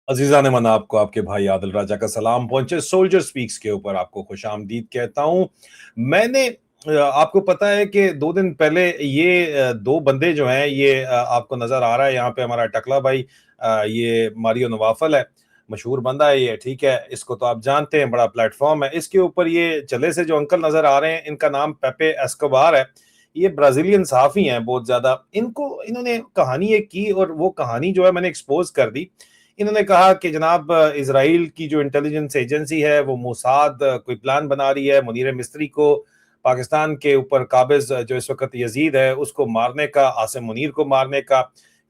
अजीज़ान मन आपको आपके भाई आदिल राजा का सलाम पहुंचे। सोल्जर स्पीक्स के ऊपर आपको खुशामदीद कहता हूं। मैंने आपको पता है कि 2 दिन पहले ये दो बंदे जो हैं ये आपको नजर आ रहा है यहाँ पे हमारा टकला भाई, ये मारियो नवाफल है, मशहूर बंदा है ये, ठीक है, इसको तो आप जानते हैं, बड़ा प्लेटफॉर्म है। इसके ऊपर ये चले से जो अंकल नजर आ रहे हैं, इनका नाम पेपे एस्कोबार है। ये ब्राजीलियन सहाफी हैं बहुत ज्यादा। इनको इन्होंने कहानी एक की और वो कहानी जो है मैंने एक्सपोज कर दी। इन्होंने कहा कि जनाब इसराइल की जो इंटेलिजेंस एजेंसी है वो मोसाद कोई प्लान बना रही है मुनीर मिस्त्री को पाकिस्तान के ऊपर काबिज जो इस वक्त यजीद है उसको मारने का, आसिम मुनीर को मारने का,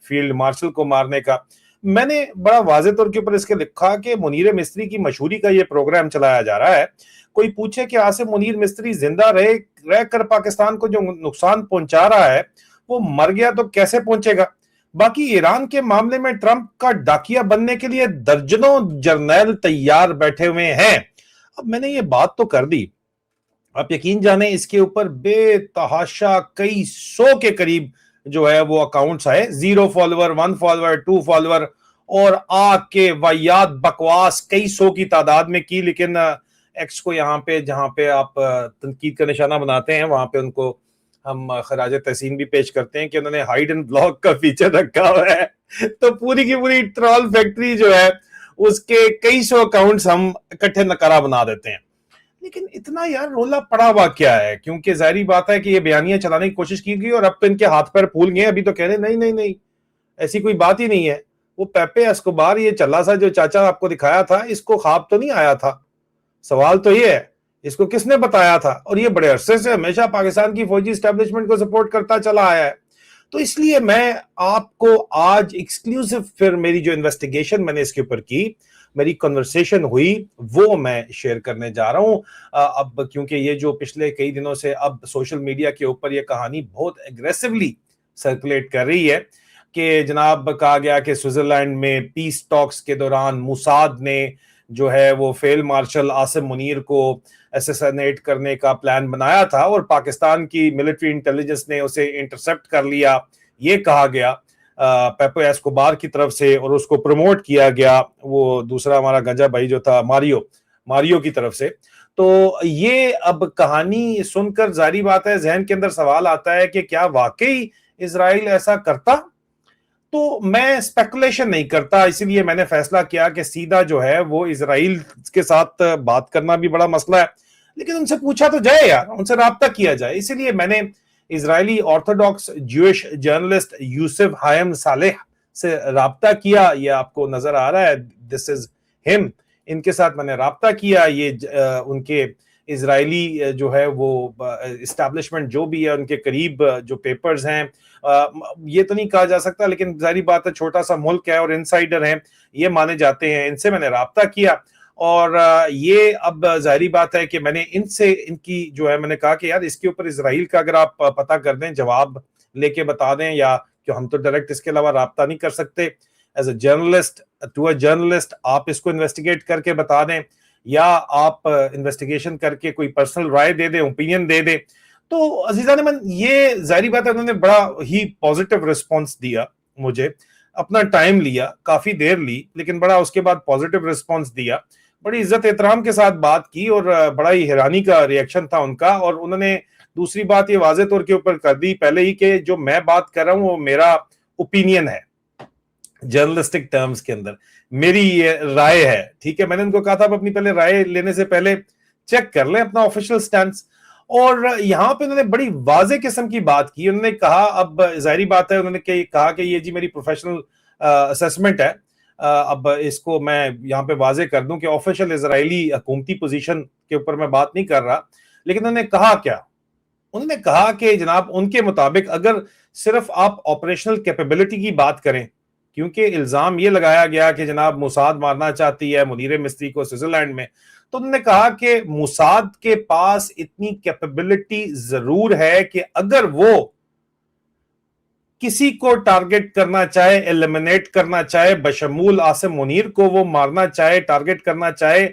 फील्ड मार्शल को मारने का। मैंने बड़ा वाज़े तौर के ऊपर इसके लिखा कि मुनीर मिस्त्री की मशहूरी का ये प्रोग्राम चलाया जा रहा है। कोई पूछे कि आसिम मुनीर मिस्त्री जिंदा रह कर पाकिस्तान को जो नुकसान पहुंचा रहा है वो मर गया तो कैसे पहुंचेगा। बाकी ईरान के मामले में ट्रंप का डाकिया बनने के लिए दर्जनों जर्नैल तैयार बैठे हुए हैं। अब मैंने ये बात तो कर दी, आप यकीन जाने इसके ऊपर बेतहाशा कई सौ के करीब जो है वो अकाउंट्स आए, 0 फॉलोवर, 1 फॉलोवर, 2 फॉलोवर, और आके वाहियात बकवास कई सौ की तादाद में की। लेकिन एक्स को यहाँ पे जहाँ पे आप तनकीद का निशाना बनाते हैं वहां पे उनको हम खराज तहसीन भी पेश करते हैं कि उन्होंने हाइड एंड ब्लॉक का फीचर रखा हुआ है। तो पूरी की पूरी ट्रोल फैक्ट्री जो है उसके कई सौ अकाउंट्स हम इकट्ठे नकारा बना देते हैं। लेकिन इतना यार रोला पड़ा हुआ क्या है, क्योंकि जाहिर बात है कि ये बयानियां चलाने की कोशिश की गई और अब तो इनके हाथ पैर फूल गए। अभी तो कह रहे नहीं नहीं नहीं, ऐसी कोई बात ही नहीं है। वो पेपे एस्कोबार, ये चल्ला सा जो चाचा आपको दिखाया था, इसको ख्वाब तो नहीं आया था। सवाल तो ये है इसको किसने बताया था। और ये बड़े अरसे से हमेशा पाकिस्तान की फौजी एस्टेब्लिशमेंट को सपोर्ट करता चला आया है। तो इसलिए मैं आपको आज एक्सक्लूसिव, फिर मेरी जो इन्वेस्टिगेशन मैंने इसके ऊपर की, मेरी कन्वर्सेशन हुई, वो मैं शेयर करने जा रहा हूं। अब क्योंकि ये जो पिछले कई दिनों से अब सोशल मीडिया के ऊपर ये कहानी बहुत एग्रेसिवली सर्कुलेट कर रही है कि जनाब कहा गया कि स्विट्जरलैंड में पीस टॉक्स के दौरान मोसाद ने जो है वो फील्ड मार्शल आसिम मुनीर को असैसिनेट करने का प्लान बनाया था और पाकिस्तान की मिलिट्री इंटेलिजेंस ने उसे इंटरसेप्ट कर लिया, ये कहा गया पेपे एस्कोबार की तरफ से, और उसको प्रमोट किया गया वो दूसरा हमारा गंजा भाई जो था मारियो की तरफ से। तो ये अब कहानी सुनकर जारी बात है जहन के अंदर सवाल आता है कि क्या वाकई इजराइल ऐसा करता। तो मैं स्पेकुलेशन नहीं करता, इसीलिए मैंने फैसला किया कि सीधा जो है वो इजराइल के साथ बात करना भी बड़ा मसला है, लेकिन उनसे पूछा तो जाए यार, उनसे राब्ता किया जाए। इसीलिए मैंने Israeli orthodox Jewish journalist Yusuf Haim Saleh से राब्ता किया। ये आपको नजर आ रहा है, दिस इज हिम। इनके साथ मैंने राब्ता किया। ये उनके इजरायली जो है वो इस्टेब्लिशमेंट जो भी है उनके करीब जो पेपर्स हैं, ये तो नहीं कहा जा सकता लेकिन जारी बात है छोटा सा मुल्क है और इनसाइडर हैं, ये माने जाते हैं। इनसे मैंने राब्ता किया और ये अब जाहिर बात है कि मैंने इनसे इनकी जो है मैंने कहा कि यार इसके ऊपर इजराइल का अगर आप पता कर दें, जवाब लेके बता दें, या क्यों हम तो डायरेक्ट इसके अलावा राब्ता नहीं कर सकते। As a journalist to a journalist आप इसको इन्वेस्टिगेट करके बता दें, या आप इन्वेस्टिगेशन करके कोई पर्सनल राय दे दें, ओपिनियन दे दें। तो अजीजा ने मन ये जाहिर बात है उन्होंने बड़ा ही पॉजिटिव रिस्पॉन्स दिया मुझे, अपना टाइम लिया, काफी देर ली, लेकिन बड़ा उसके बाद पॉजिटिव रिस्पॉन्स दिया, बड़ी इज्जत एहतराम के साथ बात की और बड़ा ही हैरानी का रिएक्शन था उनका। और उन्होंने दूसरी बात ये वाज़े तौर के ऊपर कर दी पहले ही कि जो मैं बात कर रहा हूं वो मेरा ओपिनियन है, जर्नलिस्टिक टर्म्स के अंदर मेरी ये राय है, ठीक है। मैंने उनको कहा था आप अपनी पहले राय लेने से पहले चेक कर लें अपना ऑफिशियल स्टैंस। और यहाँ पे उन्होंने बड़ी वाजे किस्म की बात की। उन्होंने कहा, अब जाहिर बात है उन्होंने कहा कि ये जी मेरी प्रोफेशनल असेसमेंट है। अब इसको मैं यहाँ पे वाजे कर दूं कि ऑफिशियल इजरायली हुकूमती पोजीशन के ऊपर मैं बात नहीं कर रहा, लेकिन उन्होंने कहा क्या, उन्होंने कहा कि जनाब उनके मुताबिक अगर सिर्फ आप ऑपरेशनल कैपेबिलिटी की बात करें, क्योंकि इल्जाम ये लगाया गया कि जनाब मोसाद मारना चाहती है मुनीर मिस्त्री को स्विट्जरलैंड में, तो उन्होंने कहा कि मोसाद के पास इतनी कैपेबिलिटी जरूर है कि अगर वो किसी को टारगेट करना चाहे, एलिमिनेट करना चाहे, बशमूल आसिम मुनीर को वो मारना चाहे, टारगेट करना चाहे,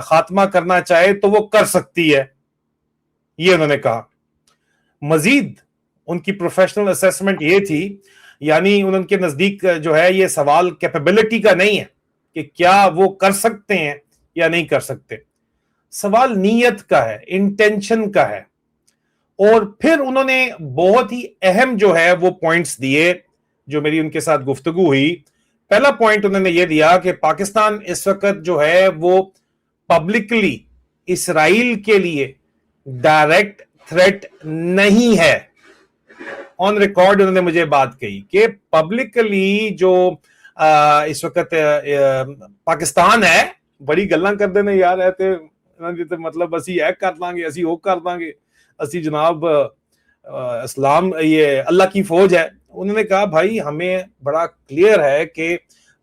खात्मा करना चाहे, तो वो कर सकती है, ये उन्होंने कहा। मजीद उनकी प्रोफेशनल असेसमेंट ये थी, यानी उनके नजदीक जो है ये सवाल कैपेबिलिटी का नहीं है, کہ کیا وہ کر سکتے ہیں یا نہیں کر سکتے. سوال نیت کا ہے, انٹینشن کا ہے. اور پھر انہوں نے بہت ہی اہم جو ہے وہ پوائنٹس دیے جو میری ان کے ساتھ گفتگو ہوئی. پہلا پوائنٹ انہوں نے یہ دیا کہ پاکستان اس وقت جو ہے وہ پبلکلی اسرائیل کے لیے ڈائریکٹ تھریٹ نہیں ہے. آن ریکارڈ انہوں نے مجھے بات کہی کہ پبلکلی جو اس وقت پاکستان ہے, بڑی گلاں کر دینے یار ہے مطلب اسی ایک کر دیں گے, اسی وہ کر دیں گے, اسی جناب اسلام یہ اللہ کی فوج ہے. انہوں نے کہا بھائی ہمیں بڑا کلیئر ہے کہ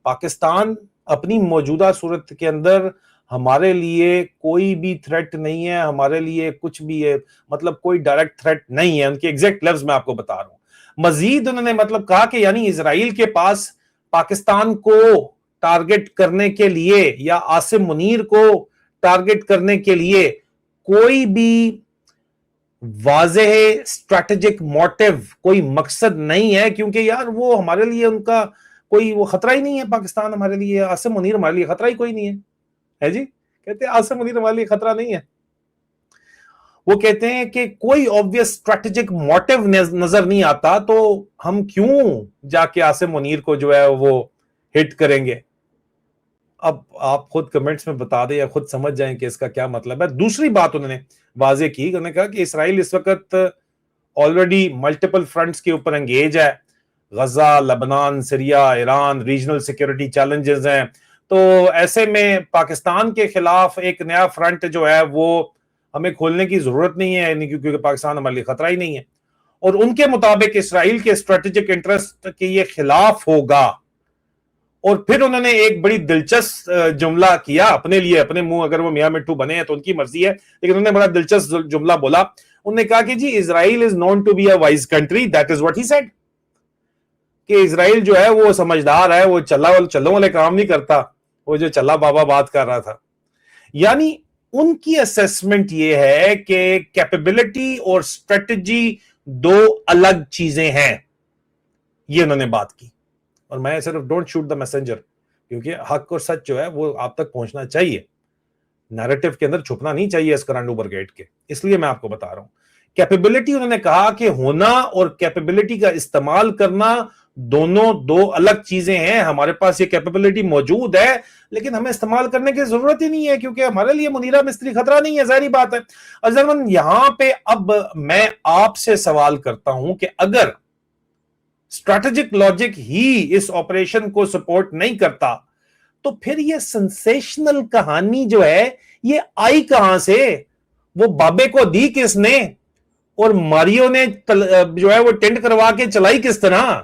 پاکستان اپنی موجودہ صورت کے اندر ہمارے لیے کوئی بھی تھریٹ نہیں ہے, ہمارے لیے کچھ بھی ہے مطلب کوئی ڈائریکٹ تھریٹ نہیں ہے. ان کے ایگزیکٹ لفظ میں آپ کو بتا رہا ہوں. مزید انہوں نے مطلب کہا کہ یعنی اسرائیل کے پاس پاکستان کو ٹارگٹ کرنے کے لیے یا عاصم منیر کو ٹارگٹ کرنے کے لیے کوئی بھی واضح اسٹریٹجک موٹیو, کوئی مقصد نہیں ہے, کیونکہ یار وہ ہمارے لیے ان کا کوئی وہ خطرہ ہی نہیں ہے. پاکستان ہمارے لیے, عاصم منیر ہمارے لیے خطرہ ہی کوئی نہیں ہے جی. کہتے ہیں عاصم منیر ہمارے لیے خطرہ نہیں ہے. وہ کہتے ہیں کہ کوئی obvious اسٹریٹجک موٹیو نظر نہیں آتا تو ہم کیوں جا کے عاصم منیر کو جو ہے وہ ہٹ کریں گے. اب آپ خود کمنٹس میں بتا دیں یا خود سمجھ جائیں کہ اس کا کیا مطلب ہے. دوسری بات انہوں نے واضح کی, انہوں نے کہا کہ اسرائیل اس وقت آلریڈی ملٹیپل فرنٹس کے اوپر انگیج ہے. غزہ, لبنان, Syria, Iran, regional security challenges ہیں. تو ایسے میں پاکستان کے خلاف ایک نیا فرنٹ جو ہے وہ ہمیں کھولنے کی ضرورت نہیں ہے, کیونکہ پاکستان ہمارے لیے خطرہ ہی نہیں ہے. اور ان کے مطابق اسرائیل کے اسٹریٹجک انٹرسٹ کے یہ خلاف ہوگا. اور پھر انہوں نے ایک بڑی دلچسپ جملہ کیا اپنے لیے, اپنے منہ, اگر وہ میاں مٹھو بنے ہیں تو ان کی مرضی ہے, لیکن انہوں نے بڑا دلچسپ جملہ بولا. انہوں نے کہا کہ جی Israel is known to be a wise country, that is what he said, کہ اسرائیل جو ہے وہ سمجھدار ہے, وہ چلوں والے کام نہیں کرتا, وہ جو چلا بابا بات کر رہا تھا. یعنی ان کی اسیسمنٹ یہ ہے کہ کیپیبلٹی اور اسٹریٹجی دو الگ چیزیں ہیں. یہ انہوں نے بات کی. اور میں صرف ڈونٹ شوٹ دا میسنجر, کیونکہ حق اور سچ جو ہے وہ آپ تک پہنچنا چاہیے, نیریٹو کے اندر چھپنا نہیں چاہیے اس کرانڈو برگیڈ کے. اس لیے میں آپ کو بتا رہا ہوں. کیپیبلٹی انہوں نے کہا کہ ہونا اور کیپیبلٹی کا استعمال کرنا دونوں دو الگ چیزیں ہیں. ہمارے پاس یہ کیپیبلٹی موجود ہے لیکن ہمیں استعمال کرنے کی ضرورت ہی نہیں ہے, کیونکہ ہمارے لیے منیرہ مستری خطرہ نہیں ہے, ظاہری بات ہے. عزیزان یہاں پہ اب میں آپ سے سوال کرتا ہوں کہ اگر اسٹریٹجک لاجک ہی اس آپریشن کو سپورٹ نہیں کرتا تو پھر یہ سنسیشنل کہانی جو ہے یہ آئی کہاں سے, وہ بابے کو دی کس نے, اور ماریو نے جو ہے وہ ٹینڈ کروا کے چلائی کس طرح.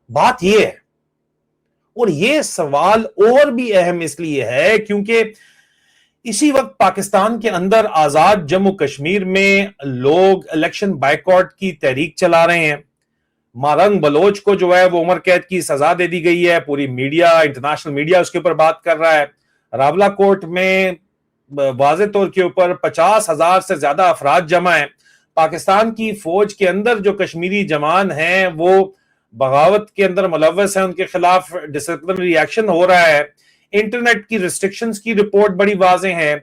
بات یہ ہے. اور یہ سوال اور بھی اہم اس لیے ہے کیونکہ اسی وقت پاکستان کے اندر آزاد جموں کشمیر میں لوگ الیکشن بائیکاٹ کی تحریک چلا رہے ہیں. مارنگ بلوچ کو جو ہے وہ عمر قید کی سزا دے دی گئی ہے. پوری میڈیا, انٹرنیشنل میڈیا اس کے اوپر بات کر رہا ہے. راولہ کوٹ میں واضح طور کے اوپر 50,000 سے زیادہ افراد جمع ہیں. پاکستان کی فوج کے اندر جو کشمیری جوان ہیں وہ بغاوت کے اندر ملوث ہیں, ان کے خلاف ڈسپلنری ایکشن ہو رہا ہے. انٹرنیٹ کی ریسٹرکشنز کی رپورٹ بڑی واضح ہے.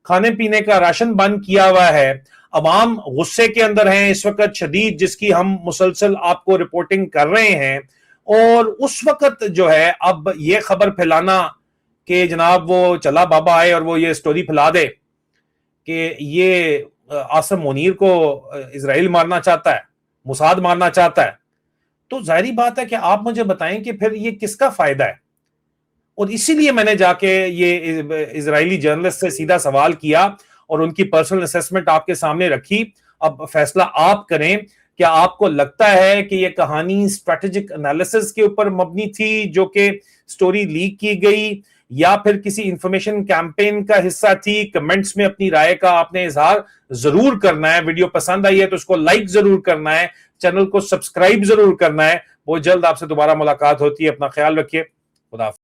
کھانے پینے کا راشن بند کیا ہوا ہے. عوام غصے کے اندر ہیں اس وقت شدید, جس کی ہم مسلسل آپ کو رپورٹنگ کر رہے ہیں. اور اس وقت جو ہے اب یہ خبر پھیلانا کہ جناب وہ چلا بابا آئے اور وہ یہ سٹوری پھیلا دے کہ یہ عاصم منیر کو اسرائیل مارنا چاہتا ہے, موساد مارنا چاہتا ہے, تو ظاہری بات ہے کہ آپ مجھے بتائیں کہ پھر یہ کس کا فائدہ ہے. اور اسی لیے میں نے جا کے یہ اسرائیلی جرنلسٹ سے سیدھا سوال کیا اور ان کی پرسنل اسیسمنٹ آپ کے سامنے رکھی. اب فیصلہ آپ کریں. کیا آپ کو لگتا ہے کہ یہ کہانی اسٹریٹجک انالیسس کے اوپر مبنی تھی جو کہ سٹوری لیک کی گئی, یا پھر کسی انفارمیشن کیمپین کا حصہ تھی؟ کمنٹس میں اپنی رائے کا آپ نے اظہار ضرور کرنا ہے. ویڈیو پسند آئی ہے تو اس کو لائک ضرور کرنا ہے, چینل کو سبسکرائب ضرور کرنا ہے. بہت جلد آپ سے دوبارہ ملاقات ہوتی ہے. اپنا خیال رکھیے. خدا حافظ.